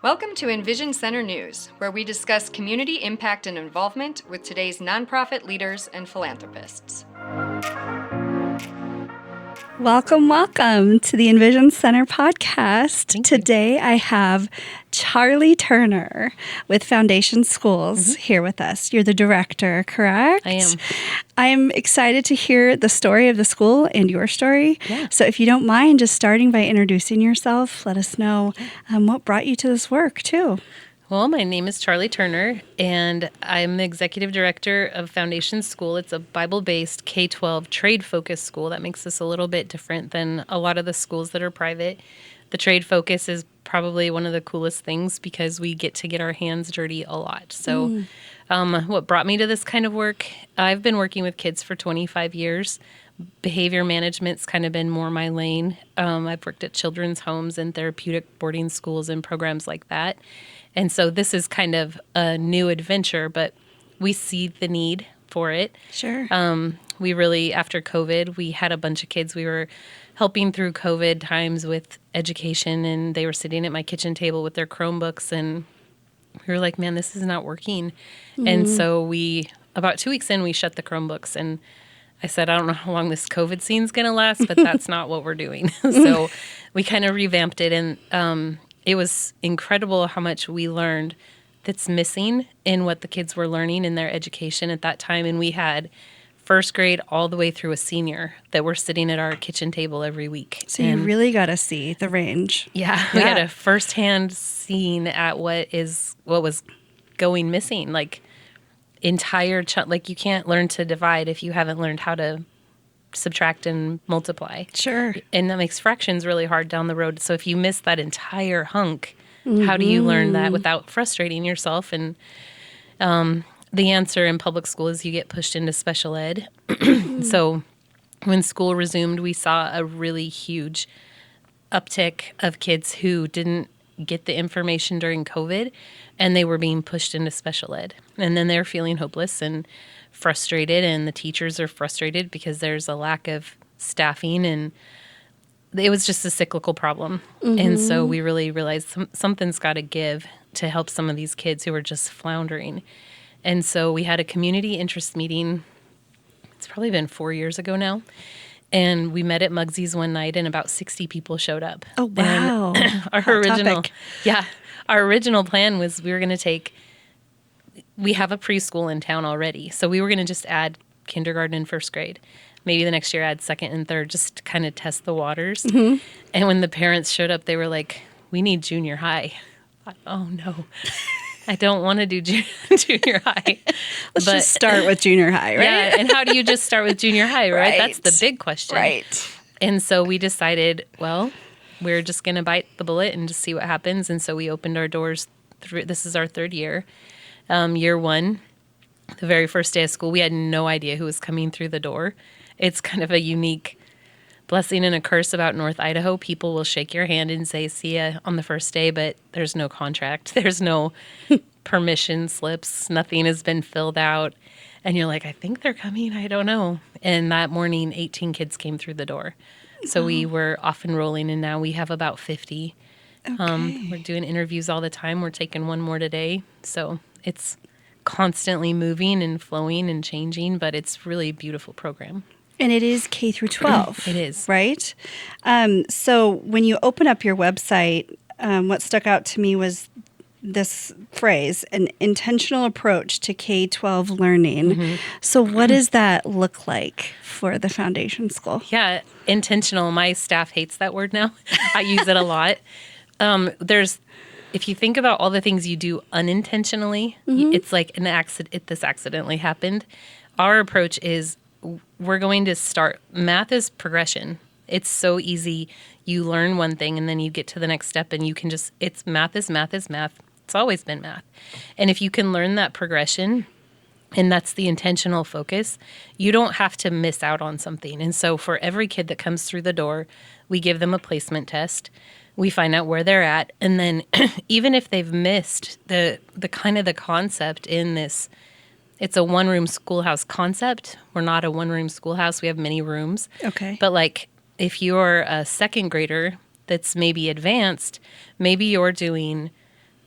Welcome to EnVision Center News, where we discuss community impact and involvement with today's nonprofit leaders and philanthropists. Welcome to the EnVision Center podcast. Today I have Charli Turner with Foundation Schools here with us. You're the director, correct? I am. I'm excited to hear the story of the school and your story. Yeah. So if you don't mind just starting by introducing yourself, let us know what brought you to this work too. Well, my name is Charli Turner, and I'm the executive director of Foundation School. It's a Bible-based K-12 trade-focused school. That makes us a little bit different than a lot of the schools that are private. The trade focus is probably one of the coolest things because we get to get our hands dirty a lot. So what brought me to this kind of work, I've been working with kids for 25 years. Behavior management's kind of been more my lane. I've worked at children's homes and therapeutic boarding schools and programs like that. And so this is kind of a new adventure, but we see the need for it. Sure. We really, after COVID, we had a bunch of kids. We were helping through COVID times with education, and they were sitting at my kitchen table with their Chromebooks, and we were like, man, this is not working. And so about 2 weeks in, we shut the Chromebooks, and I said, I don't know how long this COVID scene's going to last, but that's not what we're doing. So we kind of revamped it, and it was incredible how much we learned that's missing in what the kids were learning in their education at that time. And we had first grade all the way through a senior that were sitting at our kitchen table every week. So you really got to see the range. Yeah, we had a firsthand scene at what was going missing. Like like you can't learn to divide if you haven't learned how to subtract and multiply. Sure. And that makes fractions really hard down the road. So if you miss that entire hunk, how do you learn that without frustrating yourself? And the answer in public school is you get pushed into special ed. So when school resumed, we saw a really huge uptick of kids who didn't get the information during COVID, and they were being pushed into special ed. And then they're feeling hopeless and frustrated, and the teachers are frustrated because there's a lack of staffing, and it was just a cyclical problem. And so we really realized something's got to give to help some of these kids who are just floundering. And so we had a community interest meeting. It's probably been 4 years ago now. And we met at Muggsy's one night, and about 60 people showed up. Oh, wow. Our original plan was we have a preschool in town already. So we were going to just add kindergarten and first grade. Maybe the next year add second and third, just to kind of test the waters. And when the parents showed up, they were like, we need junior high. I thought, oh, no. I don't want to do junior high. Let's just start with junior high, right? Yeah, and how do you just start with junior high, right? That's the big question. Right. And so we decided, well, we're just going to bite the bullet and just see what happens. And so we opened our doors. This is our third year. Year one, the very first day of school, we had no idea who was coming through the door. It's kind of a unique blessing and a curse about North Idaho. People will shake your hand and say, see ya on the first day, but there's no contract. There's no permission slips. Nothing has been filled out. And you're like, I think they're coming. I don't know. And that morning, 18 kids came through the door. So we were off and rolling, and now we have about 50. Okay. We're doing interviews all the time. We're taking one more today. So it's constantly moving and flowing and changing, but it's really a beautiful program. And it is K through 12. It is. Right? So when you open up your website, what stuck out to me was this phrase, an intentional approach to K-12 learning. So what does that look like for the Foundation School? Yeah, intentional. My staff hates that word now. I use it a lot. If you think about all the things you do unintentionally, it's like an accident. This accidentally happened. Our approach is we're going to start. Math is progression. It's so easy. You learn one thing and then you get to the next step, and you can just, math is math is math. It's always been math. And if you can learn that progression, and that's the intentional focus, you don't have to miss out on something. And so for every kid that comes through the door, we give them a placement test. We find out where they're at. And then even if they've missed the kind of the concept in this, it's a one-room schoolhouse concept. We're not a one-room schoolhouse. We have many rooms. Okay. But like if you're a second grader that's maybe advanced, maybe you're doing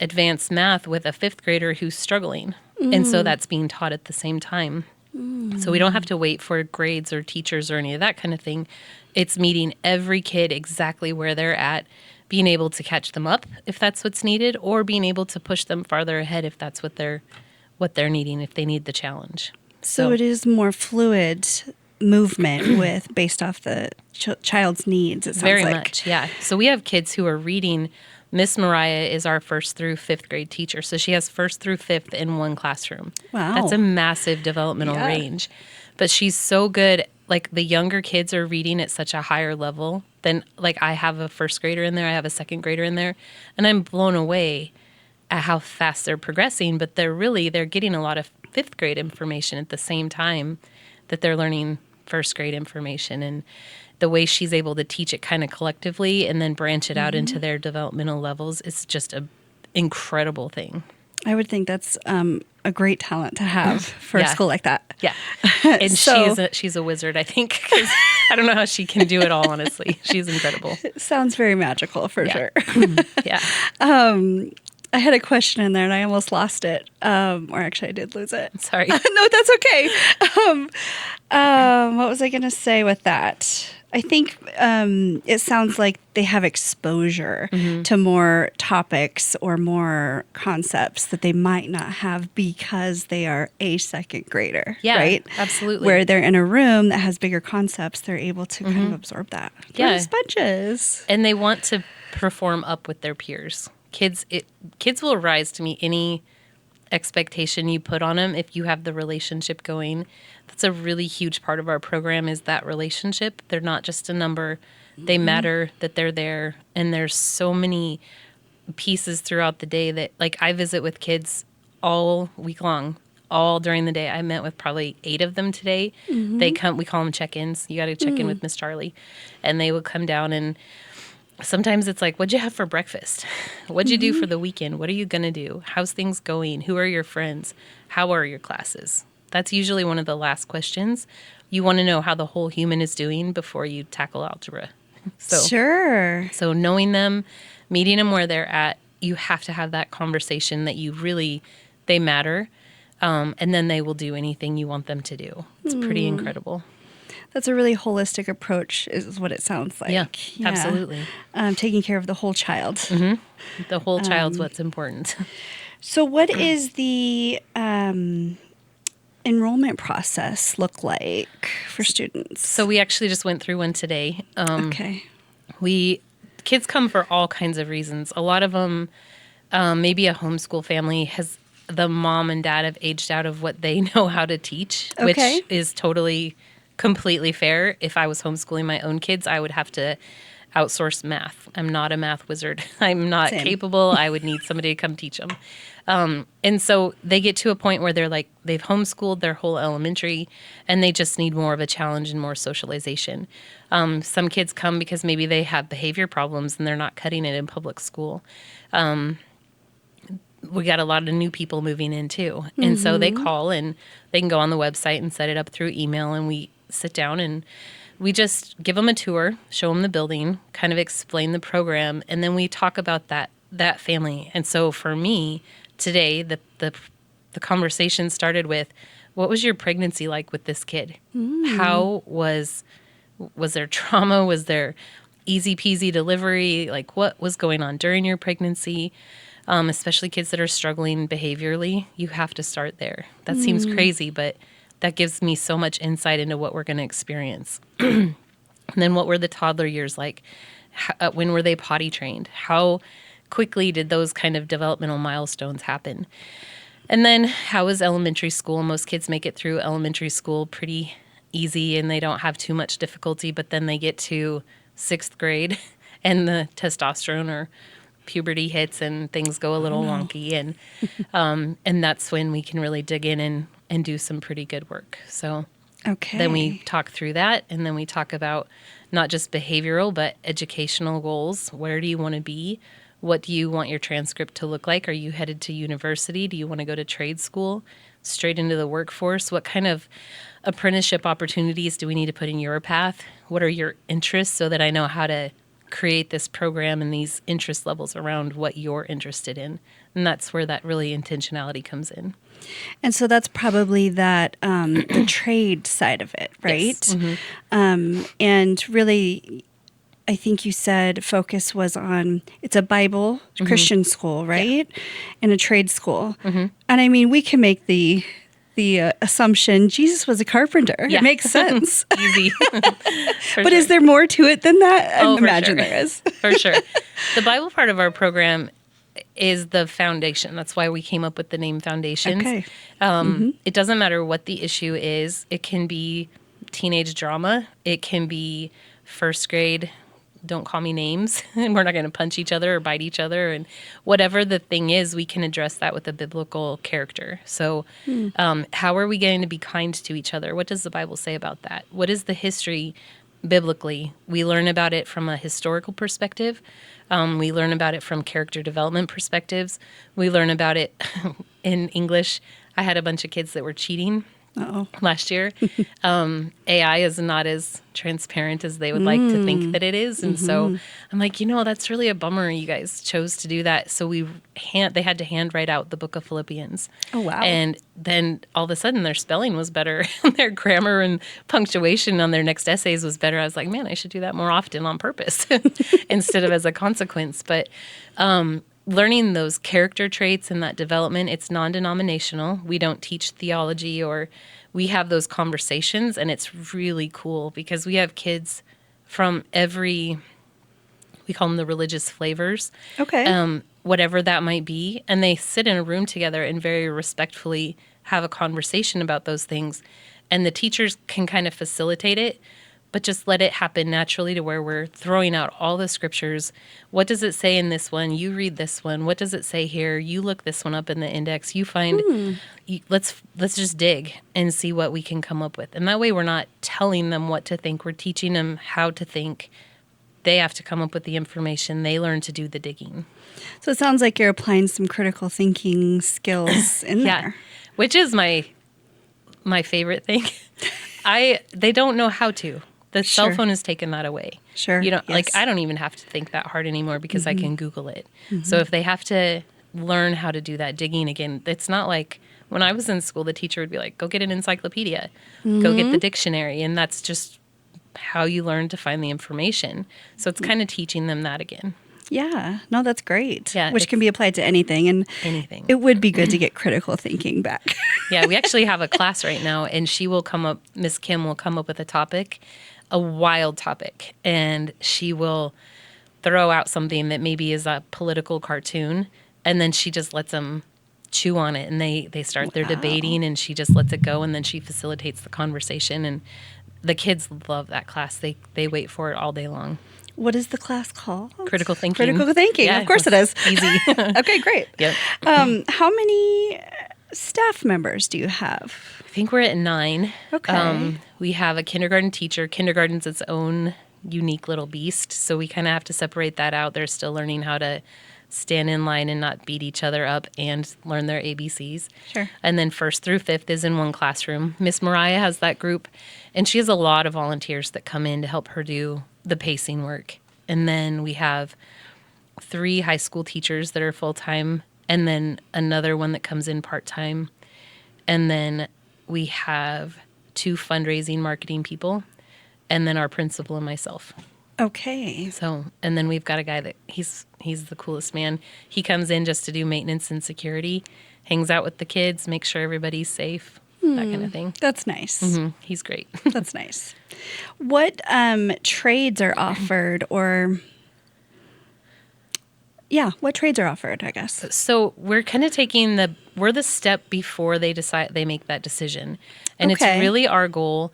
advanced math with a fifth grader who's struggling. And so that's being taught at the same time. So we don't have to wait for grades or teachers or any of that kind of thing. It's meeting every kid exactly where they're at, being able to catch them up if that's what's needed, or being able to push them farther ahead if that's what they're needing, if they need the challenge. So it is more fluid movement based off the child's needs, it sounds very like. much, yeah. So we have kids who are reading. Miss Mariah is our 1st through 5th grade teacher. So she has 1st through 5th in one classroom. Wow. That's a massive developmental range. But she's so good. Like, the younger kids are reading at such a higher level than, like, I have a 1st grader in there, I have a 2nd grader in there, and I'm blown away at how fast they're progressing. But they're getting a lot of 5th grade information at the same time that they're learning 1st grade information. And the way she's able to teach it kind of collectively and then branch it out into their developmental levels is just an incredible thing. I would think that's a great talent to have for a school like that. Yeah. And she's a wizard, I think, 'cause I don't know how she can do it all, honestly. She's incredible. It sounds very magical for sure. Yeah. I had a question in there and I almost lost it. Or actually I did lose it. Sorry. No, that's okay. What was I going to say with that? I think it sounds like they have exposure to more topics or more concepts that they might not have because they are a 2nd grader, right? Absolutely. Where they're in a room that has bigger concepts, they're able to kind of absorb that. Yeah. They're sponges. And they want to perform up with their peers. Kids will rise to meet any expectation you put on them if you have the relationship going. That's a really huge part of our program, is that relationship. They're not just a number. They matter that they're there. And there's so many pieces throughout the day that, like, I visit with kids all week long, all during the day. I met with probably 8 of them today. They come, we call them check-ins. You got to check in with Miss Charli. And they would come down, and sometimes it's like, what'd you have for breakfast? What'd you do for the weekend? What are you going to do? How's things going? Who are your friends? How are your classes? That's usually one of the last questions. You want to know how the whole human is doing before you tackle algebra. Sure. So knowing them, meeting them where they're at, you have to have that conversation that they matter. And then they will do anything you want them to do. It's pretty incredible. That's a really holistic approach is what it sounds like. Yeah. Absolutely. Taking care of the whole child. The whole child's what's important. So what is the enrollment process look like for students? So we actually just went through one today. Okay. Kids come for all kinds of reasons. A lot of them, maybe a homeschool family has, the mom and dad have aged out of what they know how to teach, which is totally, completely fair. If I was homeschooling my own kids, I would have to outsource math. I'm not a math wizard. I'm not capable. I would need somebody to come teach them. And so they get to a point where they're like, they've homeschooled their whole elementary and they just need more of a challenge and more socialization. Some kids come because maybe they have behavior problems and they're not cutting it in public school. We got a lot of new people moving in too. And so they call and they can go on the website and set it up through email, and we sit down and we just give them a tour, show them the building, kind of explain the program, and then we talk about that family. And so for me today, the conversation started with, what was your pregnancy like with this kid? How was there trauma? Was there easy peasy delivery? Like, what was going on during your pregnancy? Especially kids that are struggling behaviorally, you have to start there. That seems crazy, but that gives me so much insight into what we're going to experience. And then what were the toddler years like? When were they potty trained? How quickly did those kind of developmental milestones happen? And then how is elementary school? Most kids make it through elementary school pretty easy and they don't have too much difficulty, but then they get to 6th grade and the testosterone or puberty hits and things go a little wonky. And that's when we can really dig in and do some pretty good work. So then we talk through that, and then we talk about not just behavioral, but educational goals. Where do you want to be? What do you want your transcript to look like? Are you headed to university? Do you want to go to trade school, straight into the workforce? What kind of apprenticeship opportunities do we need to put in your path? What are your interests so that I know how to create this program and these interest levels around what you're interested in. And that's where that really intentionality comes in. And so that's probably that the trade side of it, right? Yes. And really, I think you said focus was on, it's a Bible Christian school, right? Yeah. And a trade school. And I mean, we can make the assumption Jesus was a carpenter. Yeah. It makes sense. Easy. But is there more to it than that? I imagine sure. there is. For sure. The Bible part of our program is the foundation. That's why we came up with the name Foundations. Okay. It doesn't matter what the issue is. It can be teenage drama. It can be first grade, don't call me names, and we're not going to punch each other or bite each other. And whatever the thing is, we can address that with a biblical character. So how are we going to be kind to each other? What does the Bible say about that? What is the history biblically? We learn about it from a historical perspective. We learn about it from character development perspectives. We learn about it in English. I had a bunch of kids that were cheating last year. AI is not as transparent as they would like to think that it is. And so I'm like, that's really a bummer you guys chose to do that. So they had to handwrite out the book of Philippians. Oh, wow. And then all of a sudden their spelling was better. Their grammar and punctuation on their next essays was better. I was like, man, I should do that more often on purpose instead of as a consequence. But learning those character traits and that development, it's non-denominational. We don't teach theology, or we have those conversations, and it's really cool because we have kids from we call them the religious flavors. Okay. Whatever that might be. And they sit in a room together and very respectfully have a conversation about those things. And the teachers can kind of facilitate it, but just let it happen naturally to where we're throwing out all the scriptures. What does it say in this one? You read this one. What does it say here? You look this one up in the index. You find, let's just dig and see what we can come up with. And that way we're not telling them what to think. We're teaching them how to think. They have to come up with the information. They learn to do the digging. So it sounds like you're applying some critical thinking skills in there. Which is my favorite thing. They don't know how to. The cell phone has taken that away. Sure. Like I don't even have to think that hard anymore because I can Google it. So if they have to learn how to do that digging again, it's not like when I was in school, the teacher would be like, go get an encyclopedia, go get the dictionary. And that's just how you learn to find the information. So it's kind of teaching them that again. Yeah. No, that's great. Yeah, which can be applied to anything. And anything. It would be good to get critical thinking back. Yeah, we actually have a class right now, and Miss Kim will come up with a topic, a wild topic, and she will throw out something that maybe is a political cartoon, and then she just lets them chew on it, and they start their debating, and she just lets it go, and then she facilitates the conversation, and the kids love that class. They wait for it all day long. What is the class called? Critical thinking. Critical thinking. Yeah, of course it is. Easy. Okay, great. Yep. How many staff members do you have? I think we're at 9. Okay. We have a kindergarten teacher. Kindergarten's its own unique little beast, so we kind of have to separate that out. They're still learning how to stand in line and not beat each other up and learn their ABCs. Sure. And then 1st through 5th is in one classroom. Miss Mariah has that group, and she has a lot of volunteers that come in to help her do the pacing work. And then we have 3 high school teachers that are full-time, and then another one that comes in part-time. And then we have 2 fundraising marketing people, and then our principal and myself. Okay. So, and then we've got a guy that he's the coolest man. He comes in just to do maintenance and security, hangs out with the kids, makes sure everybody's safe. That kind of thing. That's nice. Mm-hmm. He's great. That's nice. What trades are offered, or what trades are offered, I guess? So we're kind of we're the step before they make that decision. And it's really our goal,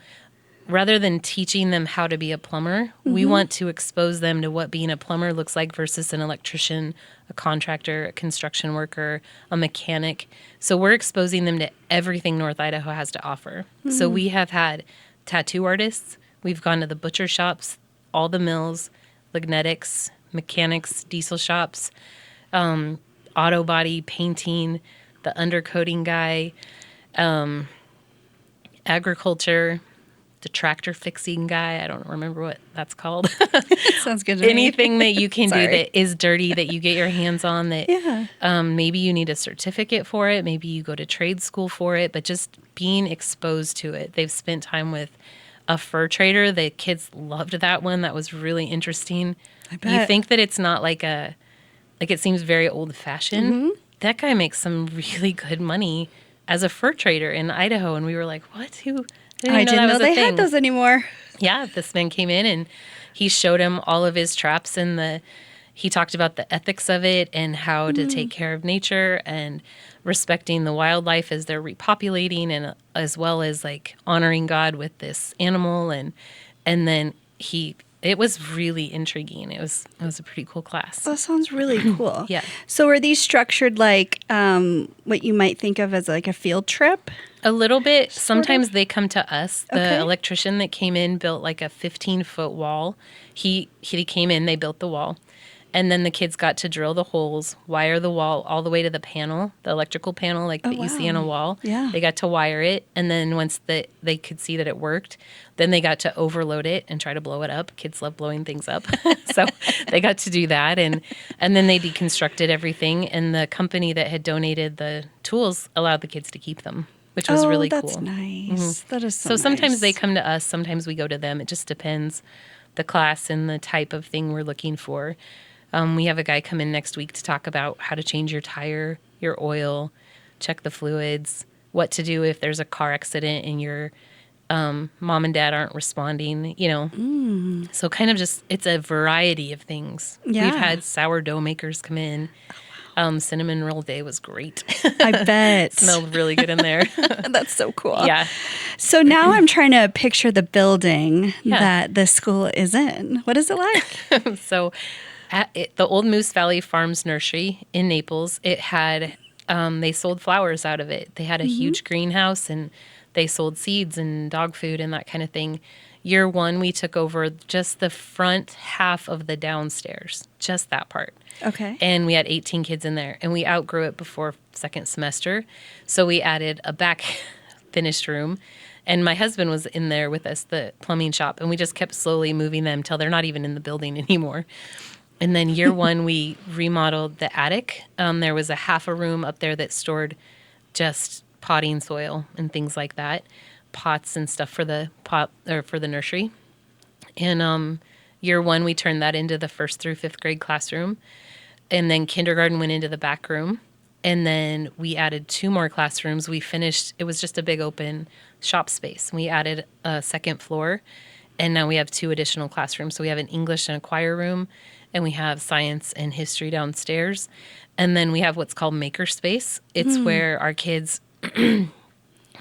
rather than teaching them how to be a plumber, we want to expose them to what being a plumber looks like versus an electrician, a contractor, a construction worker, a mechanic. So we're exposing them to everything North Idaho has to offer. So we have had tattoo artists. We've gone to the butcher shops, all the mills, lignetics, mechanics, diesel shops, auto body, painting, the undercoating guy, agriculture, the tractor fixing guy. I don't remember what that's called. Sounds good to me. Anything that you can do Sorry. that is dirty that you get your hands on that Yeah. maybe you need a certificate for it. Maybe you go to trade school for it, but just being exposed to it. They've spent time with a fur trader. The kids loved that one. That was really interesting. I bet. You think that it's not like it seems very old fashioned. Mm-hmm. That guy makes some really good money as a fur trader in Idaho. And we were like, what? I didn't know that was a they thing. had those anymore. Yeah, this man came in and he showed him all of his traps and he talked about the ethics of it and how to take care of nature and respecting the wildlife as they're repopulating and as well as like honoring God with this animal and then it was really intriguing. It was a pretty cool class. That sounds really cool. Yeah. So are these structured like what you might think of as like a field trip? A little bit. Sometimes they come to us. The Okay. electrician that came in built like a 15-foot wall. He came in, they built the wall. And then the kids got to drill the holes, wire the wall all the way to the panel, the electrical panel like that you see on a wall. Yeah. They got to wire it. And then once they could see that it worked, then they got to overload it and try to blow it up. Kids love blowing things up. So they got to do that. And then they deconstructed everything. And the company that had donated the tools allowed the kids to keep them, which was really cool. That's nice. That is So sometimes nice. they come to us, sometimes we go to them. It just depends the class and the type of thing we're looking for. We have a guy come in next week to talk about how to change your tire, your oil, check the fluids, what to do if there's a car accident and your mom and dad aren't responding, So kind of just, it's a variety of things. Yeah. We've had sourdough makers come in. Cinnamon roll day was great. I bet. Smelled really good in there. That's so cool. Yeah. So now I'm trying to picture the building Yeah. that the school is in. What is it like? So the Old Moose Valley Farms Nursery in Naples, it had, they sold flowers out of it. They had a huge greenhouse and they sold seeds and dog food and that kind of thing. Year one, we took over just the front half of the downstairs, just that part. Okay. And we had 18 kids in there and we outgrew it before second semester. So we added a back finished room. And my husband was in there with us, the plumbing shop, and we just kept slowly moving them till they're not even in the building anymore. And then year one, we remodeled the attic. There was a half a room up there that stored just potting soil and things like that, pots and stuff for the nursery. And year one, we turned that into the 1st through 5th grade classroom. And then kindergarten went into the back room. And then we added 2 more classrooms. We finished, it was just a big open shop space. We added a 2nd floor. And now we have 2 additional classrooms. So we have an English and a choir room. And we have science and history downstairs. And then we have what's called makerspace. It's where our kids,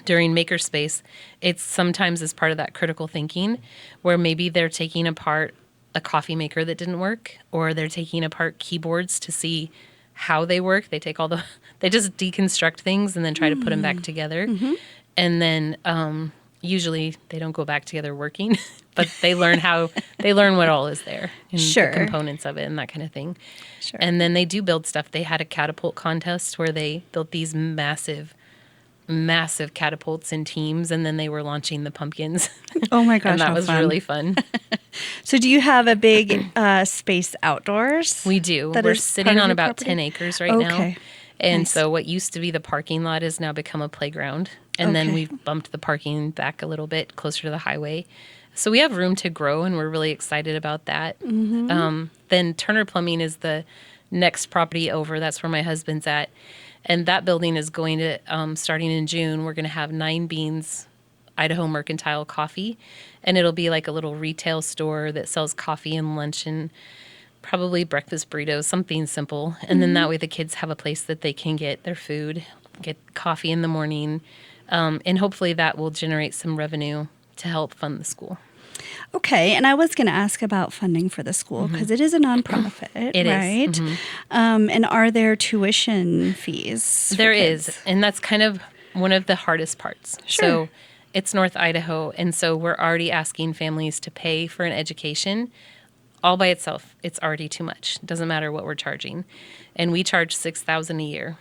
during makerspace, it's sometimes as part of that critical thinking, where maybe they're taking apart a coffee maker that didn't work, or they're taking apart keyboards to see how they work. They take they just deconstruct things and then try to put them back together. And then usually they don't go back together working, but they learn what all is there and Sure. the components of it and that kind of thing. Sure. And then they do build stuff. They had a catapult contest where they built these massive catapults in teams, and then they were launching the pumpkins. Oh my gosh, And that how was fun. really fun. So do you have a big space outdoors? We do. That We're is sitting part of on your about property? 10 acres right now. Okay. And Nice. so what used to be the parking lot has now become a playground. And then Okay. we've bumped the parking back a little bit closer to the highway. So we have room to grow, and we're really excited about that. Then Turner Plumbing is the next property over. That's where my husband's at. And that building is going to, starting in June, we're going to have 9 Beans Idaho Mercantile Coffee. And it'll be like a little retail store that sells coffee and lunch and probably breakfast burritos, something simple. And then that way the kids have a place that they can get their food, get coffee in the morning. And hopefully that will generate some revenue to help fund the school. Okay, and I was going to ask about funding for the school because it is a nonprofit, It is, right? And are there tuition fees? for There kids? is, and that's kind of one of the hardest parts. Sure. So it's North Idaho, and so we're already asking families to pay for an education. All by itself, it's already too much. It doesn't matter what we're charging. And we charge $6,000 a year.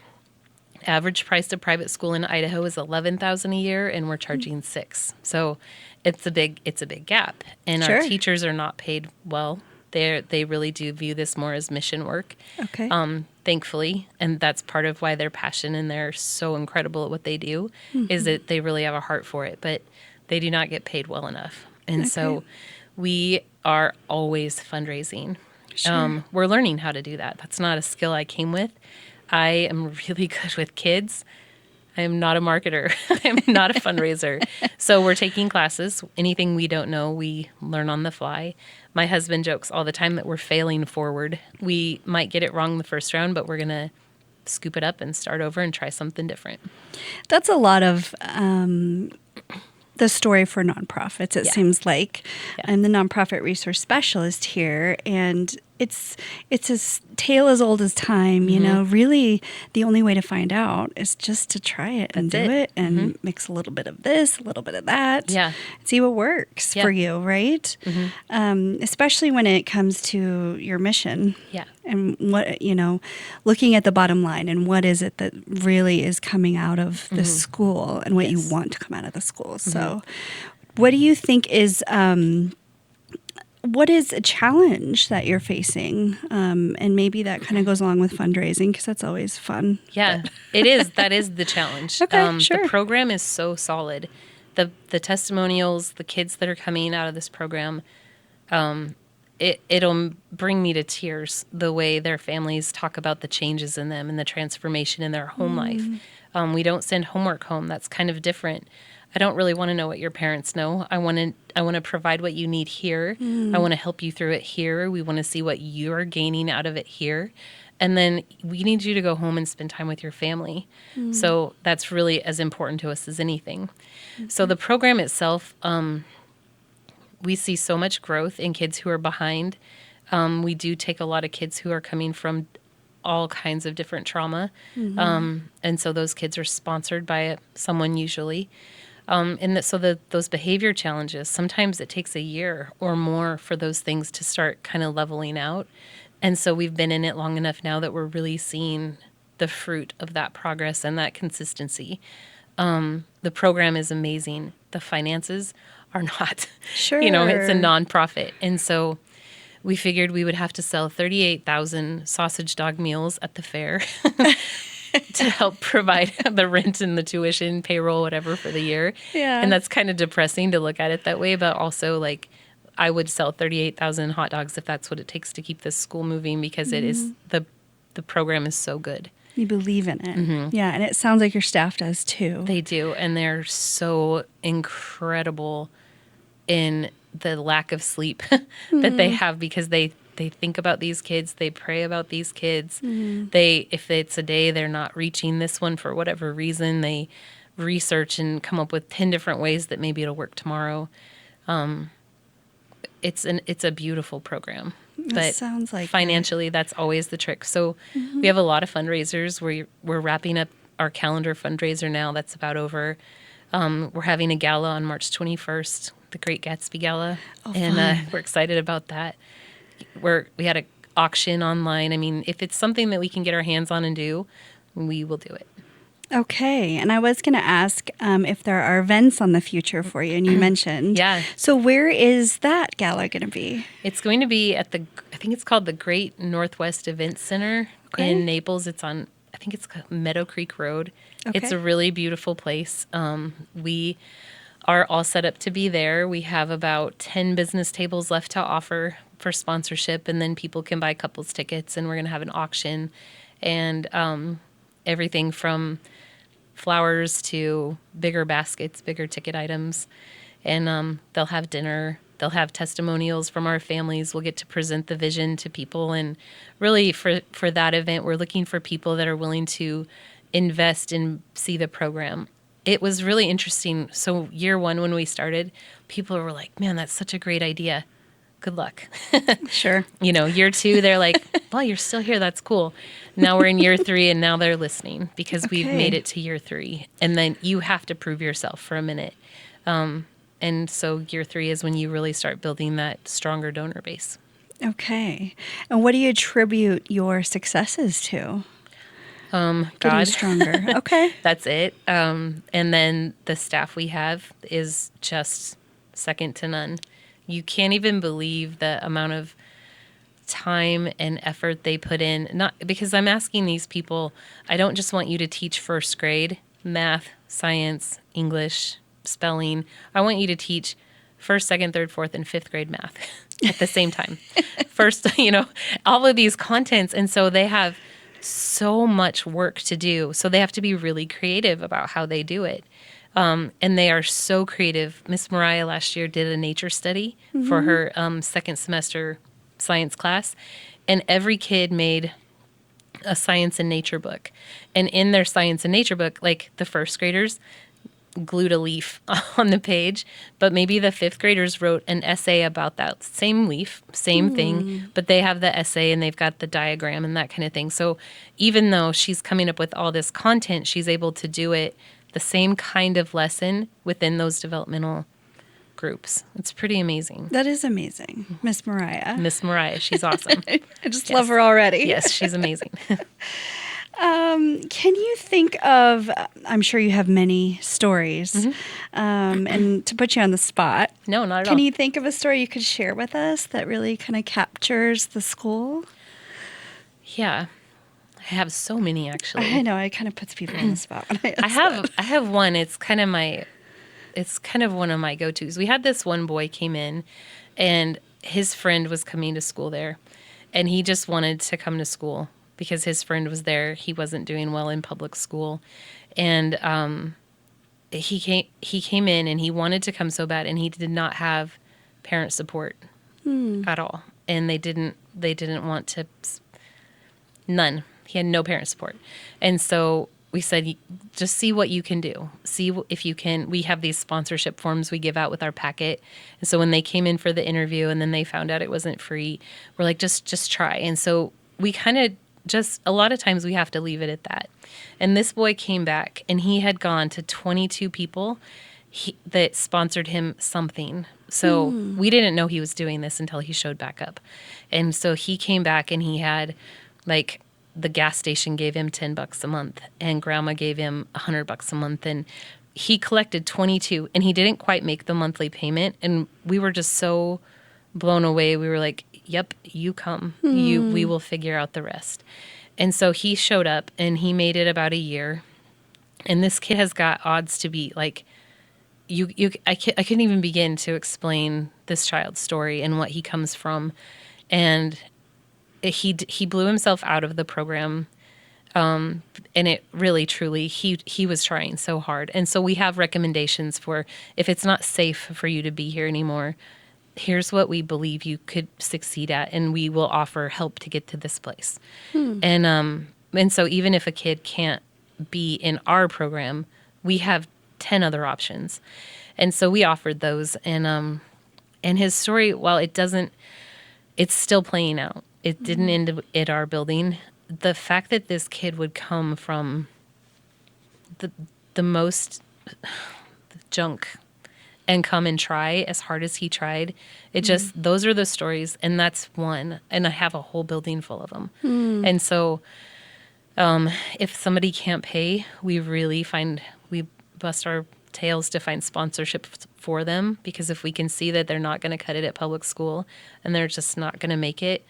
Average price of private school in Idaho is $11,000 a year, and we're charging $6,000. So it's a big gap, and Sure. our teachers are not paid well. They really do view this more as mission work. Okay. Thankfully, and that's part of why their passion and they're so incredible at what they do, is that they really have a heart for it, but they do not get paid well enough. And so we are always fundraising. Sure. We're learning how to do that. That's not a skill I came with. I am really good with kids. I am not a marketer. I'm not a fundraiser. So we're taking classes. Anything we don't know, we learn on the fly. My husband jokes all the time that we're failing forward. We might get it wrong the first round, but we're going to scoop it up and start over and try something different. That's a lot of the story for nonprofits, it seems like. Yeah. I'm the nonprofit resource specialist here, and it's a tale as old as time. You know, really the only way to find out is just to try it and do it and mix a little bit of this, a little bit of that. Yeah. See what works for you, right? Especially when it comes to your mission. Yeah. And what, looking at the bottom line and what is it that really is coming out of the school and what you want to come out of the school. So what do you think is, what is a challenge that you're facing? And maybe that kind of goes along with fundraising because that's always fun. Yeah, it is. That is the challenge. Okay, sure. The program is so solid. The testimonials, the kids that are coming out of this program, it'll bring me to tears the way their families talk about the changes in them and the transformation in their home life. We don't send homework home. That's kind of different. I don't really want to know what your parents know. I want to provide what you need here. I want to help you through it here. We want to see what you're gaining out of it here. And then we need you to go home and spend time with your family. So that's really as important to us as anything. So the program itself, we see so much growth in kids who are behind. We do take a lot of kids who are coming from all kinds of different trauma. And so those kids are sponsored by someone usually. Those behavior challenges, sometimes it takes a year or more for those things to start kind of leveling out. And so we've been in it long enough now that we're really seeing the fruit of that progress and that consistency. The program is amazing. The finances are not. Sure. It's a nonprofit. And so we figured we would have to sell 38,000 sausage dog meals at the fair to help provide the rent and the tuition, payroll, whatever for the year. Yeah. And that's kind of depressing to look at it that way. But also, I would sell 38,000 hot dogs if that's what it takes to keep this school moving because it is the program is so good. You believe in it. Yeah. And it sounds like your staff does too. They do. And they're so incredible in the lack of sleep that they have because they think about these kids, they pray about these kids. If it's a day they're not reaching this one for whatever reason, they research and come up with 10 different ways that maybe it'll work tomorrow. It's a beautiful program. But sounds like financially, that's always the trick. So we have a lot of fundraisers. We're wrapping up our calendar fundraiser now. That's about over. We're having a gala on March 21st, the Great Gatsby Gala, and we're excited about that. We had an auction online. I mean, if it's something that we can get our hands on and do, we will do it. Okay. And I was going to ask if there are events on the future for you, and you mentioned. Yeah. So where is that gala going to be? It's going to be at I think it's called the Great Northwest Events Center in Naples. It's on, I think it's called Meadow Creek Road. Okay. It's a really beautiful place. We are all set up to be there. We have about 10 business tables left to offer for sponsorship, and then people can buy couples tickets, and we're going to have an auction and everything from flowers to bigger baskets, bigger ticket items. And they'll have dinner. They'll have testimonials from our families. We'll get to present the vision to people. And really for that event, we're looking for people that are willing to invest and see the program. It was really interesting. So year one, when we started, people were like, man, that's such a great idea. Good luck. Sure. Year two, they're like, well, you're still here. That's cool. Now we're in year three, and now they're listening because we've made it to year three. And then you have to prove yourself for a minute. And so year three is when you really start building that stronger donor base. Okay. And what do you attribute your successes to? Getting God. stronger. Okay. That's it. And then the staff we have is just second to none. You can't even believe the amount of time and effort they put in. Not because I'm asking these people, I don't just want you to teach first grade math, science, English, spelling. I want you to teach first, second, third, fourth, and fifth grade math at the same time. First, all of these contents. And so they have so much work to do. So they have to be really creative about how they do it. And they are so creative. Miss Mariah last year did a nature study for her second semester science class. And every kid made a science and nature book. And in their science and nature book, like the first graders glued a leaf on the page, but maybe the fifth graders wrote an essay about that same leaf, same thing, but they have the essay and they've got the diagram and that kind of thing. So even though she's coming up with all this content, she's able to do it the same kind of lesson within those developmental groups. It's pretty amazing. That is amazing. Miss Mariah. Miss Mariah, she's awesome. I just love her already. Yes, she's amazing. Can you think of, I'm sure you have many stories, and to put you on the spot. No, not at all. Can you think of a story you could share with us that really kind of captures the school? Yeah. I have so many, actually. I know, it kind of puts people on the spot when I I ask have that. I have one. It's kind of one of my go-tos. We had this one boy came in and his friend was coming to school there and he just wanted to come to school because his friend was there. He wasn't doing well in public school. And he came in and he wanted to come so bad and he did not have parent support at all. And they didn't want to, none. He had no parent support. And so we said, just see what you can do. See if you can. We have these sponsorship forms we give out with our packet. And so when they came in for the interview and then they found out it wasn't free, we're like, just try. And so we kind of a lot of times we have to leave it at that. And this boy came back and he had gone to 22 people that sponsored him something. So we didn't know he was doing this until he showed back up. And so he came back and he had like, the gas station gave him $10 a month and grandma gave him $100 a month. And he collected 22 and he didn't quite make the monthly payment. And we were just so blown away. We were like, yep, you come, we will figure out the rest. And so he showed up and he made it about a year. And this kid has got odds to be like, I couldn't even begin to explain this child's story and what he comes from. And he blew himself out of the program, and it really, truly, he was trying so hard. And so we have recommendations for if it's not safe for you to be here anymore, here's what we believe you could succeed at, and we will offer help to get to this place. And so even if a kid can't be in our program, we have 10 other options. And so we offered those, and his story, while it's still playing out. It didn't end at our building. The fact that this kid would come from the most junk and come and try as hard as he tried, those are the stories, and that's one. And I have a whole building full of them. And so if somebody can't pay, we bust our tails to find sponsorship for them, because if we can see that they're not going to cut it at public school and they're just not going to make it,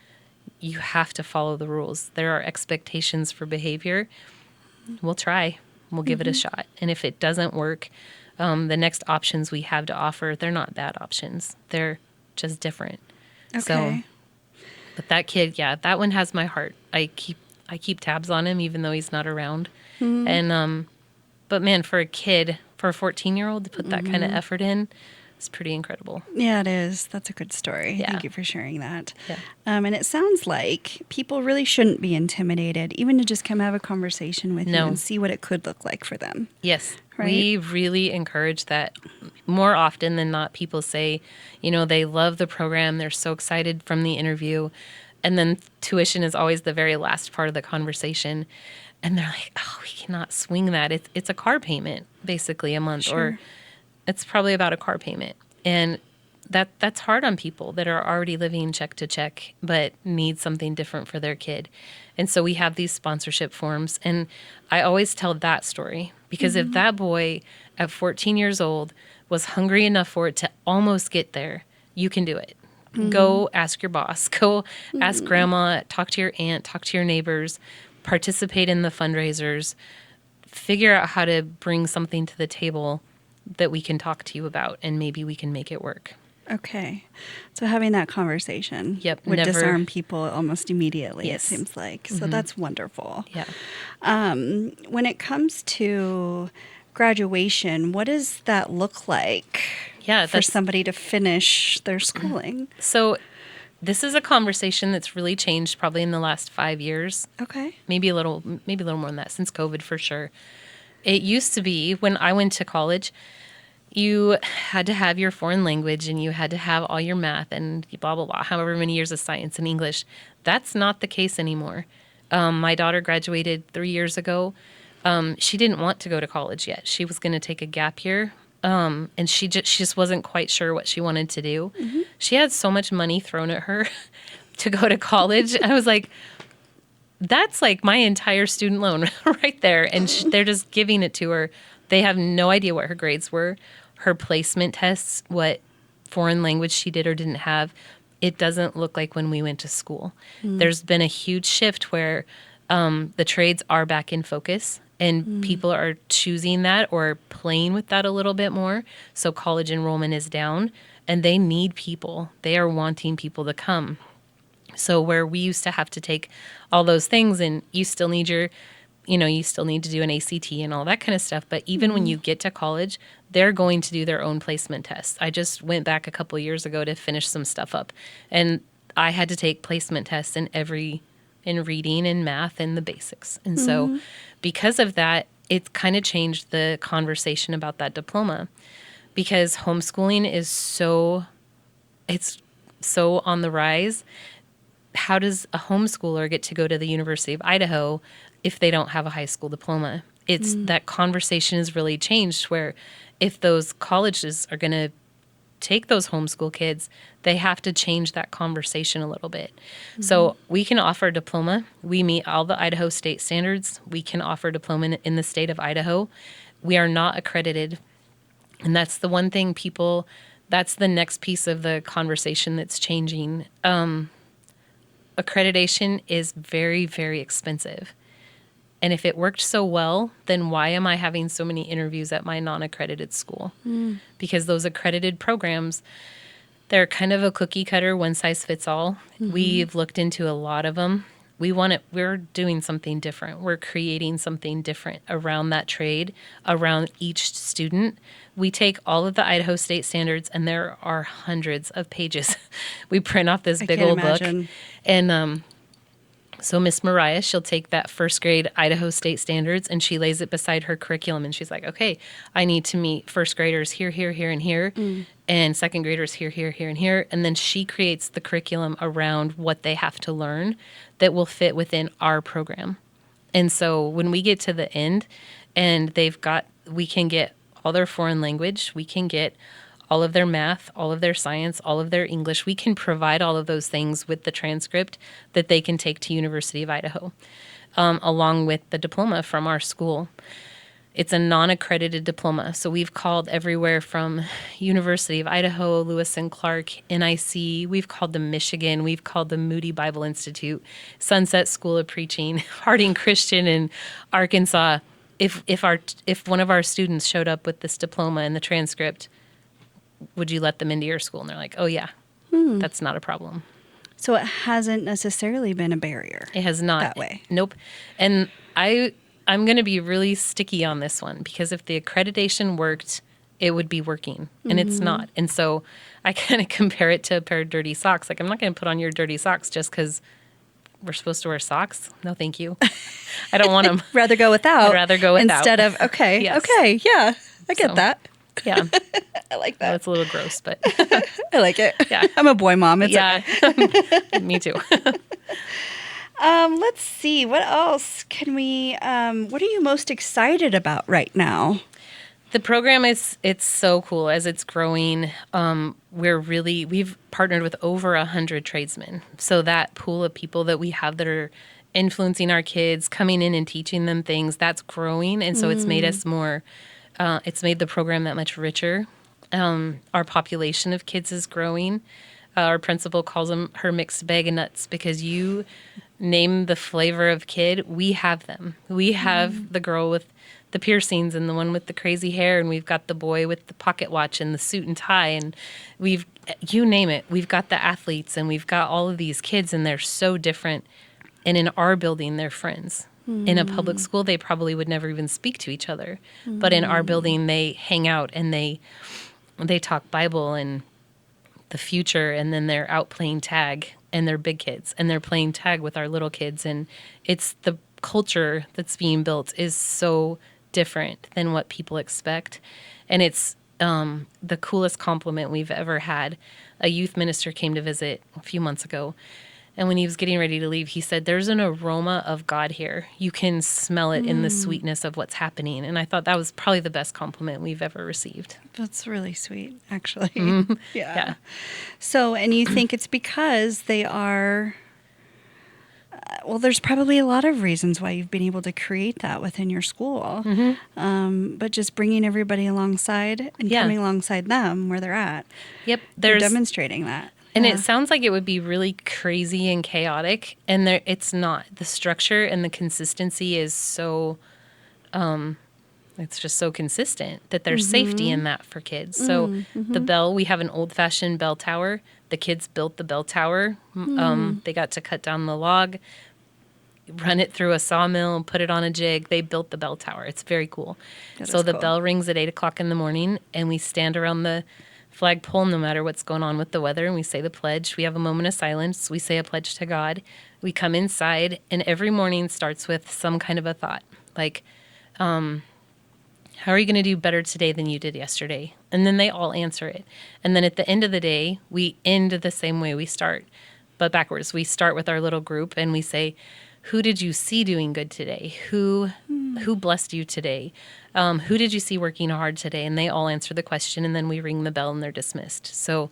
you have to follow the rules. There are expectations for behavior. We'll try. We'll give it a shot. And if it doesn't work, the next options we have to offer, they're not bad options. They're just different. Okay. So, but that kid, yeah, that one has my heart. I keep tabs on him even though he's not around. And but man, for a 14-year-old to put that kind of effort in, it's pretty incredible. Yeah, it is. That's a good story. Yeah. Thank you for sharing that. Yeah. And it sounds like people really shouldn't be intimidated, even to just come have a conversation with you and see what it could look like for them. Yes. Right? We really encourage that. More often than not, people say, they love the program. They're so excited from the interview. And then tuition is always the very last part of the conversation. And they're like, oh, we cannot swing that. It's a car payment, basically, a month. Sure. Or it's probably about a car payment. And that's hard on people that are already living check to check, but need something different for their kid. And so we have these sponsorship forms. And I always tell that story because if that boy at 14 years old was hungry enough for it to almost get there, you can do it. Go ask your boss, go ask grandma, talk to your aunt, talk to your neighbors, participate in the fundraisers, figure out how to bring something to the table that we can talk to you about, and maybe we can make it work. Okay. So having that conversation would disarm people almost immediately, it seems like. So that's wonderful. Yeah. When it comes to graduation, what does that look like for somebody to finish their schooling? So this is a conversation that's really changed probably in the last 5 years. Okay. Maybe a little more than that, since COVID for sure. It used to be when I went to college, you had to have your foreign language and you had to have all your math and blah, blah, blah, however many years of science and English. That's not the case anymore. My daughter graduated 3 years ago. She didn't want to go to college yet. She was going to take a gap year. And she just wasn't quite sure what she wanted to do. She had so much money thrown at her to go to college. I was like, that's like my entire student loan right there. And they're just giving it to her. They have no idea what her grades were, her placement tests, what foreign language she did or didn't have. It doesn't look like when we went to school. There's been a huge shift where the trades are back in focus. And people are choosing that or playing with that a little bit more. So college enrollment is down and they need people. They are wanting people to come. So where we used to have to take all those things and you still need you still need to do an ACT and all that kind of stuff. But even when you get to college, they're going to do their own placement tests. I just went back a couple of years ago to finish some stuff up. And I had to take placement tests in reading and math and the basics. And so because of that, it kind of changed the conversation about that diploma because homeschooling is so on the rise. How does a homeschooler get to go to the University of Idaho if they don't have a high school diploma? It's that conversation has really changed where if those colleges are going to take those homeschool kids, they have to change that conversation a little bit. So we can offer a diploma. We meet all the Idaho state standards. We can offer a diploma in the state of Idaho. We are not accredited. And that's the one thing that's the next piece of the conversation that's changing. Accreditation is very, very expensive. And if it worked so well, then why am I having so many interviews at my non-accredited school? Because those accredited programs, they're kind of a cookie cutter, one size fits all. We've looked into a lot of them. We're doing something different. We're creating something different around that trade, around each student. We take all of the Idaho state standards, and there are hundreds of pages. We print off this big old book. And so Miss Mariah, she'll take that first grade Idaho state standards and she lays it beside her curriculum. And she's like, okay, I need to meet first graders here, here, here, and here. And second graders here, here, here, and here. And then she creates the curriculum around what they have to learn that will fit within our program. And so when we get to the end and we can get all their foreign language, we can get all of their math, all of their science, all of their English. We can provide all of those things with the transcript that they can take to University of Idaho, along with the diploma from our school. It's a non-accredited diploma. So we've called everywhere from University of Idaho, Lewis and Clark, NIC. We've called them Michigan. We've called them Moody Bible Institute, Sunset School of Preaching, Harding Christian in Arkansas. If one of our students showed up with this diploma and the transcript, would you let them into your school? And they're like, oh, yeah, that's not a problem. So it hasn't necessarily been a barrier. It has not. That way. Nope. And I'm going to be really sticky on this one because if the accreditation worked, it would be working. And it's not. And so I kind of compare it to a pair of dirty socks. Like, I'm not going to put on your dirty socks just because we're supposed to wear socks. No, thank you. I don't want them. Rather go without. I'd rather go without. Instead of, okay, Yes. okay, yeah, I get that. Yeah. I like Well, that. it's a little gross, but I like it. Yeah. I'm a boy mom. It's yeah, me too. Let's see. What else can we, what are you most excited about right now? The program it's so cool as it's growing. We've partnered with over 100 tradesmen. So that pool of people that we have that are influencing our kids, coming in and teaching them things, that's growing. And so it's made us more, it's made the program that much richer. Our population of kids is growing. Our principal calls her mixed bag of nuts because you name the flavor of kid, we have them. We have the girl with the piercings and the one with the crazy hair, and we've got the boy with the pocket watch and the suit and tie, and you name it. We've got the athletes, and we've got all of these kids, and they're so different. And in our building, they're friends. In a public school, they probably would never even speak to each other. But in our building, they hang out, and they talk Bible and the future, and then they're out playing tag, and they're big kids, and they're playing tag with our little kids. And it's the culture that's being built is so different than what people expect. And it's the coolest compliment we've ever had. A youth minister came to visit a few months ago, and when he was getting ready to leave, he said, "There's an aroma of God here. You can smell it in the sweetness of what's happening." And I thought that was probably the best compliment we've ever received. That's really sweet, actually. Yeah. So, and you think it's because they are, well, there's probably a lot of reasons why you've been able to create that within your school. But just bringing everybody alongside and coming alongside them where they're at. Yep. They're demonstrating that. And it sounds like it would be really crazy and chaotic, and it's not. The structure and the consistency is so, it's just so consistent that there's safety in that for kids. So the bell, we have an old-fashioned bell tower. The kids built the bell tower. They got to cut down the log, run it through a sawmill, put it on a jig. They built the bell tower. It's very cool. So the bell rings at 8 o'clock in the morning, and we stand around the flagpole no matter what's going on with the weather, and we say the pledge. We have a moment of silence. We say a pledge to God. We come inside, and every morning starts with some kind of a thought, like, how are you going to do better today than you did yesterday? And then they all answer it. And then at the end of the day, we end the same way we start, but backwards. We start with our little group, and we say, who did you see doing good today? Who blessed you today? Who did you see working hard today? And they all answer the question, and then we ring the bell, and they're dismissed. So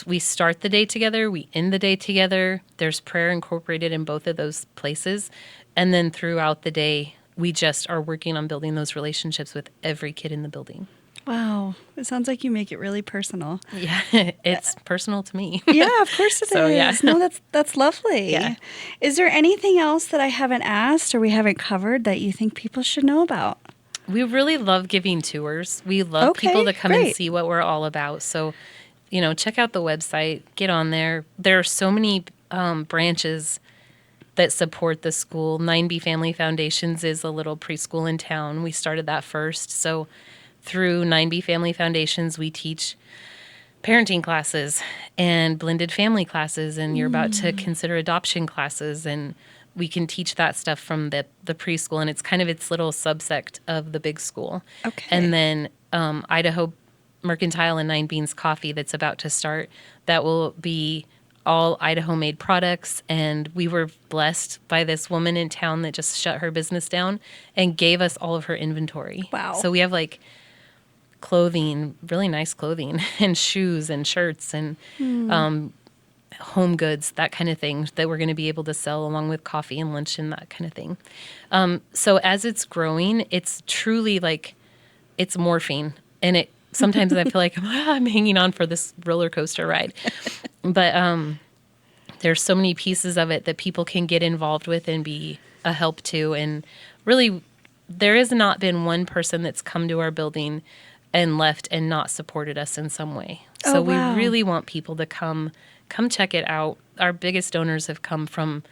we start the day together, we end the day together. There's prayer incorporated in both of those places. And then throughout the day, we just are working on building those relationships with every kid in the building. Wow. It sounds like you make it really personal. Yeah, it's personal to me. Yeah, of course it is. Yeah. No, that's lovely. Yeah. Is there anything else that I haven't asked or we haven't covered that you think people should know about? We really love giving tours. We love people to come and see what we're all about. So, check out the website, get on there. There are so many branches that support the school. 9B Family Foundations is a little preschool in town. We started that first. So through 9B Family Foundations, we teach parenting classes and blended family classes, and you're about to consider adoption classes, and we can teach that stuff from the preschool, and it's kind of its little subsect of the big school. Okay. And then Idaho Mercantile and Nine Beans Coffee that's about to start, that will be all Idaho-made products, and we were blessed by this woman in town that just shut her business down and gave us all of her inventory. Wow. So we have clothing, really nice clothing, and shoes and shirts and home goods, that kind of thing, that we're going to be able to sell along with coffee and lunch and that kind of thing. So as it's growing, it's truly it's morphing, and sometimes I feel like I'm hanging on for this roller coaster ride. But there's so many pieces of it that people can get involved with and be a help to. And really, there has not been one person that's come to our building and left and not supported us in some way. So we really want people to come check it out. Our biggest donors have come from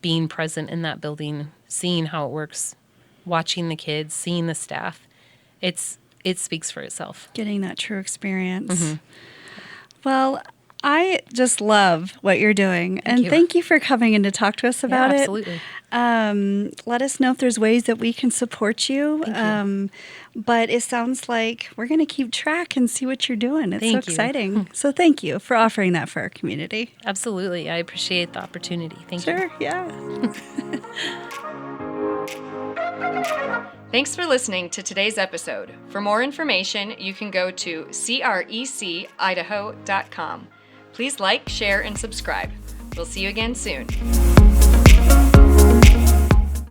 being present in that building, seeing how it works, watching the kids, seeing the staff. It speaks for itself. Getting that true experience. Well, I just love what you're doing. Thank you for coming in to talk to us about it. Absolutely. Let us know if there's ways that we can support you. But it sounds like we're going to keep track and see what you're doing. It's so exciting. So thank you for offering that for our community. Absolutely. I appreciate the opportunity. Thank you. Sure, yeah. Thanks for listening to today's episode. For more information, you can go to crecIdaho.com. Please like, share, and subscribe. We'll see you again soon.